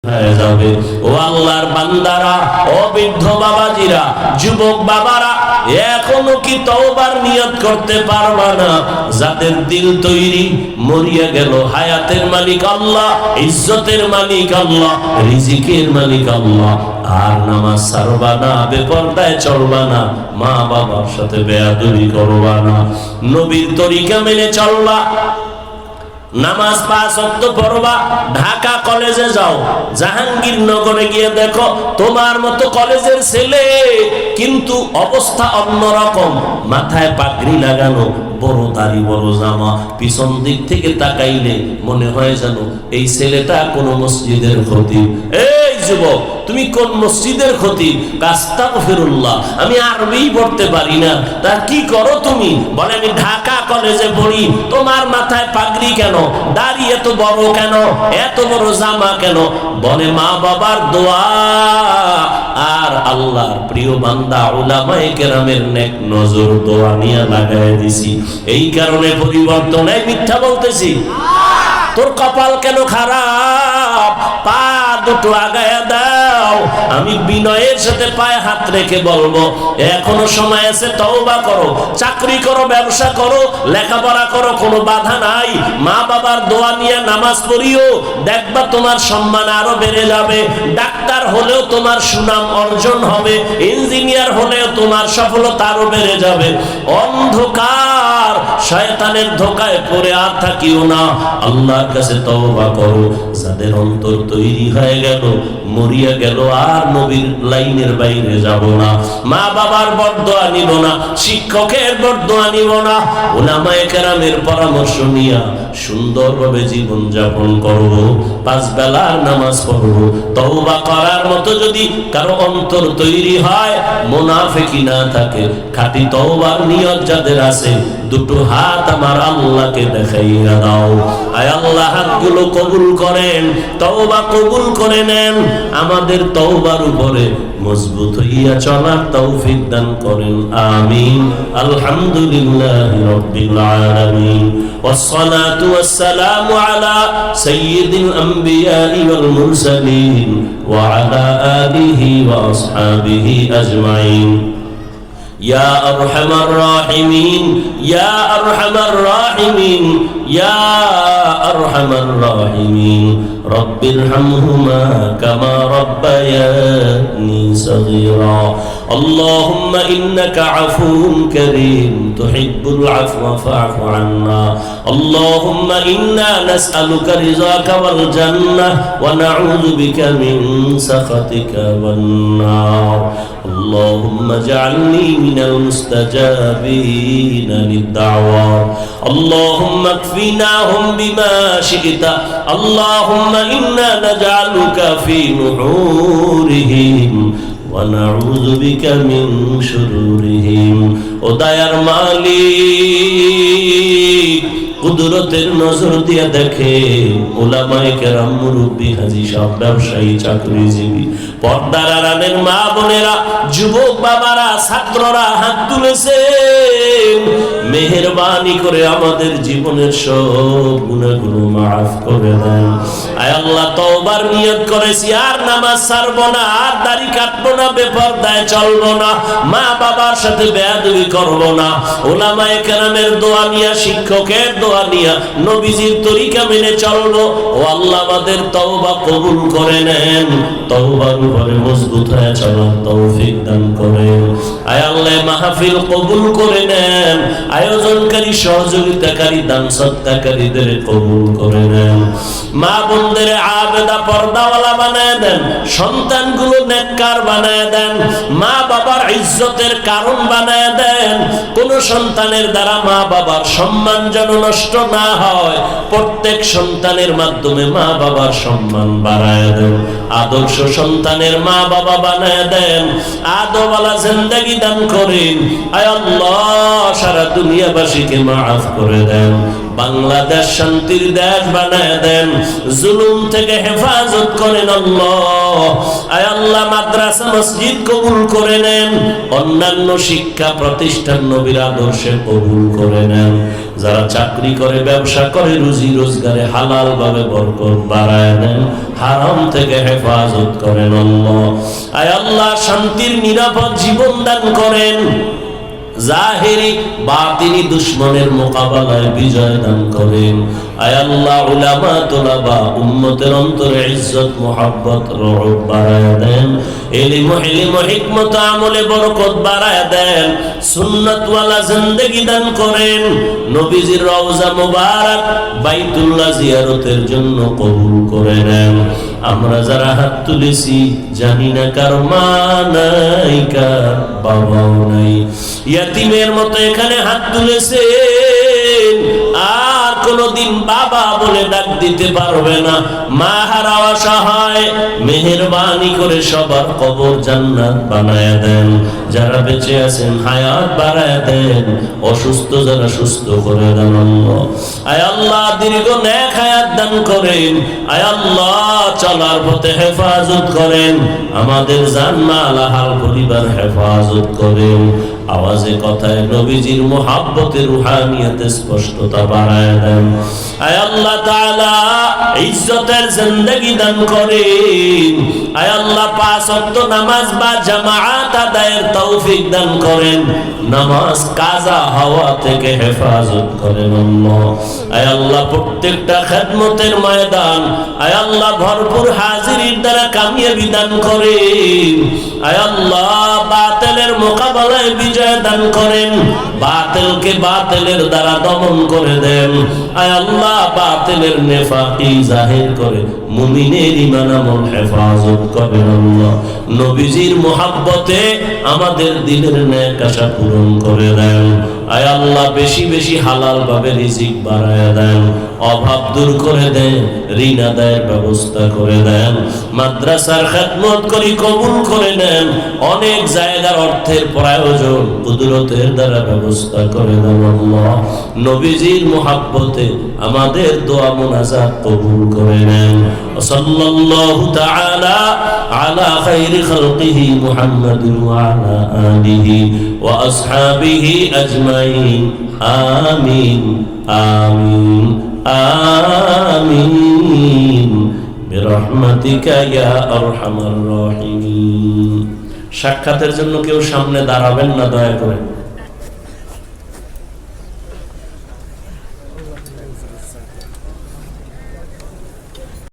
হয়ে যাবে। ও আল্লাহর বান্দারা, ও বৃদ্ধ বাবাজিরা, যুবক বাবারা, এখনো কি তওবার নিয়ত করতে পারবা না? যাদের দিল তৈরি, মরিয়া গেল, হায়াতের মালিক আল্লাহ, ইজ্জতের মালিক আল্লাহ, রিজিকের মালিক আল্লাহ, আর নামাজ ছাড়বা না, বেপরদায় চলবা না, মা বাবার সাথে বেয়াদবি করবা না, নবীর তরিকা মেনে চলবা, নামাজ 5 ওয়াক্ত পড়বা। ঢাকা কলেজে যাও, জাহাঙ্গীরনগরে গিয়ে দেখো তোমার মতো কলেজের ছেলে, কিন্তু অবস্থা অন্যরকম, মাথায় পাগড়ি লাগানো, বড় দাড়ি, বড় জামা, পিছন দিক থেকে তাকাইলে মনে হয় যেন এই ছেলেটা কোন মসজিদের খতিব। এই যুবক, তুমি কোন মসজিদের খতিব? আস্তাগফিরুল্লাহ, আমি আরবি পড়তে পারি না। তা কি করো তুমি? বলে আমি ঢাকা কলেজে পড়ি। তোমার মাথায় পাগড়ি কেন? দাড়ি এত বড় কেন? এত বড় জামা কেন? বলে মা বাবার দোয়া আর আল্লাহর প্রিয় বান্দা উলামায়ে কেরামের নেক নজর দোয়া নিয়ে লাগায় দিছি, এই কারণে পরিবর্তন। এই মিথ্যা বলতেছি? তোর কপাল কেন খারাপ? পা দুটো আগায়া দাও। আমি বিনয়ের সাথে পায়ে হাত রেখে বলবো, এখনো সময় আছে, তওবা করো, চাকরি করো, ব্যবসা করো, লেখাপড়া করো, কোনো বাধা নাই। মা বাবার দোয়া নিয়ে নামাজ পড়িও, দেখবা তোমার সম্মান আরো বেড়ে যাবে। ডাক্তার হলেও তোমার সুনাম অর্জন হবে, ইঞ্জিনিয়ার হলেও তোমার সফলতা আরো বেড়ে যাবে। অন্ধকার শয়তানের ধোকায় পড়ে আর থাকিও না, আল্লাহর কাছে তওবা করো। যাদের অন্তর তৈরি হয়ে গেল, মরিয়া গেল, আর নবীর লাইনের বাইরে যাব না, মা বাবার বরদোয়া নিব না, শিক্ষকের বরদোয়া নিব না, উলামায়ে কেরামের পরামর্শ নিয়া সুন্দরভাবে জীবন যাপন করব, 5 বেলার নামাজ পড়ব। তওবা করার মতো যদি কারো অন্তর তৈরি হয়, মুনাফিকি না থাকে, খাঁটি তওবার নিয়ত যাদের আছে, দুটো হাত আমার আল্লাহকে দেখাইয়া দাও। আয় আল্লাহ, হাতগুলো কবুল করেন, তওবা কবুল করে নেন, আমাদের তওবার উপরে মজবুত হইয়া চলার তৌফিক দান করেন, আমিন। আলহামদুলিল্লাহি রাব্বিল আলামিন, ওয়াসসালাতু ওয়াসসালামু আলা সাইয়্যিদিল আমবিয়াই ওয়াল মুরসালিন ওয়া আলা আলিহি ওয়া আসহাবিহি আজমাইন। يا أرحم الراحمين، يا أرحم الراحمين، يا أرحم الراحمين، رب ارحمهما كما ربياني صغيرا. اللهم إنك عفو كريم تحب العفو فاعف عنا. اللهم إنا نسألك رضاك والجنة ونعوذ بك من سخطك والنار. اللهم اجعلني من المستجابين للدعوات. اللهم اكفناهم بما شئت. اللهم إنا نجعلك في نحورهم ونعوذ بك من شرورهم. ও দয়ার মালিক, কুদরতের নজর দিয়ে দেখে উলামায়ে কেরাম, মুরব্বী, হাজী সাহেব, ব্যবসায়ী, চাকরিজীবী, পর্দার আড়ালের মা বোনেরা, যুবক বাবারা, ছাত্ররা হাত তুলেছেন। মেহেরবানি করে আমাদের জীবনের সব গুনাহগুলো মাফ করে দেন। আয় আল্লাহ, তওবার নিয়ত করেছি, আর নামাজ ছাড়বো না, আর দাড়ি কাটবো না, বেপরদায় চলবো না, মা বাবার সাথে বেয়াদবি করবো না, উলামায়ে কেরামের দোয়া নিয়া, শিক্ষকের দোয়া নিয়া, নবীজির তরিকা মেনে চলবো। ও আল্লাহ, আমাদের তওবা কবুল করে নেন, তওবার উপরে মজবুত হয়ে চলার তৌফিক দান করেন। আয় আল্লাহ, মাহফিল কবুল করে নেন, আয়োজনকারী, সহযোগিতাকারী, দান সদকাকারীদের কবুল করে নেন। মা বোনদের আবেদা, পর্দাওয়ালা বানায় দেন, সন্তানগুলো নেককার বানায় দেন, মা বাবার ইজ্জতের কারণ বানায় দেন। কোন সন্তানের দ্বারা মা বাবার সম্মান যেন নষ্ট না হয়, প্রত্যেক সন্তানের মাধ্যমে মা বাবার সম্মান বাড়ায় দেন। আদর্শ সন্তানের মা বাবা বানায় দেন, আদওয়ালা জিন্দেগি দান করেন। আয় আল্লাহ, সারা দুনিয়াবাসীকে মাফ করে দেন, বাংলাদেশ শান্তির দেশ বানায় দেন, জুলুম থেকে হেফাজত করেন আল্লাহ। আয় আল্লাহ, মাদ্রাসা, মসজিদ কবুল করে নেন, অন্যান্য শিক্ষা প্রতিষ্ঠান নবীর আদর্শে কবুল করে নেন। যারা চাকরি করে, ব্যবসা করে, রুজি রোজগারে হালাল ভাবে বরকত বাড়ায় দেন, হারাম থেকে হেফাজত করেন আল্লাহ। আয় আল্লাহ, শান্তির নিরাপদ জীবন দান করেন, জাহেরি বাতিনি দুশমনের মোকাবেলায় বিজয় দান করেন। আয় আল্লাহ, উলামা তুলাবা উম্মতের অন্তরে ইজ্জত মুহাব্বত রহমত বাড়ায় দেন, ইলম হিকমত আমলে বরকত বাড়ায় দেন, সুন্নাত ওয়ালা জিন্দেগি দান করেন। নবীজির রওজা মুবারক বাইতুল্লাহ জিয়ারতের জন্য কবুল করে নেন। আমরা যারা হাত তুলেছি জানি না কার মা নাই, কার বাবাও নাই, ইয়াতিমের মতো এখানে হাত তুলেছেন, আর কোনদিন বাবা বলে ডাক দিতে পারবে না, মা হারা অসহায়, মেহেরবানি করে সবার কবর জান্নাত বানায় দেন। যারা বেঁচে আছেন হায়াত বাড়ায় দেন, অসুস্থ যারা সুস্থ করে দেন আল্লাহ। আয় আল্লাহ, দীর্ঘ নেক হায়াত দান করেন। আয় আল্লাহ, চলার পথে হেফাজত করেন, আমাদের জান মাল আহাল পরিবার হেফাজত করেন। আওয়াজে কথায় নবীজির মুহাব্বতের রুহানিয়তে স্পষ্টতা বাড়ায় দেন। আয় আল্লাহ তাআলা, ইজ্জতের জিন্দেগি দান করেন। আয় আল্লাহ, 5 ওয়াক্ত নামাজ বা জামাআত আদায়ের তৌফিক দান করেন, নামাজ কাজা হওয়া থেকে হেফাজত করেন আল্লাহ। আয় আল্লাহ, প্রত্যেকটা খেদমতের ময়দান আয় আল্লাহ ভরপুর হাজিরির দ্বারা কামিয়াবি দান করেন। আয় আল্লাহ, বাতিলের মোকাবেলায় বিজয় দান করেন, বাতিলকে বাতিলের দ্বারা দমন করে দেন। আয় আল্লাহ, বাতিলের নেফাকি জাহির করে মুমিনের ঈমান আমল হেফাজত করেন আল্লাহ। নবীজির মুহাব্বতে আমাদের দিলের নেক আশা পূরণ করে দেন। আয় আল্লাহ, বেশি বেশি হালাল ভাবে রিজিক বাড়ায় দেন, অভাব দূর করে দেন, ঋণ আদায়ের ব্যবস্থা করে দেন। মাদ্রাসার খেদমত করি কবুল করে নেন, অনেক জায়গার অর্থের প্রয়োজন কুদরতের দ্বারা ব্যবস্থা করে দেন আল্লাহ। নবীজির মুহাব্বতে আমাদের দোয়া মুনাজাত কবুল করে নেন। সাল্লাল্লাহু তাআলা আলা খাইরি খালকিহি মুহাম্মাদিন ওয়া আলা আলিহি ওয়া আসহাবিহি আজমাইন। আমিন আমিন আমিন বিরহমাতিকা ইয়া আরহামার রাহিমিন। সাক্ষাতের জন্য কেউ সামনে দাঁড়াবেন না, দয়া করে।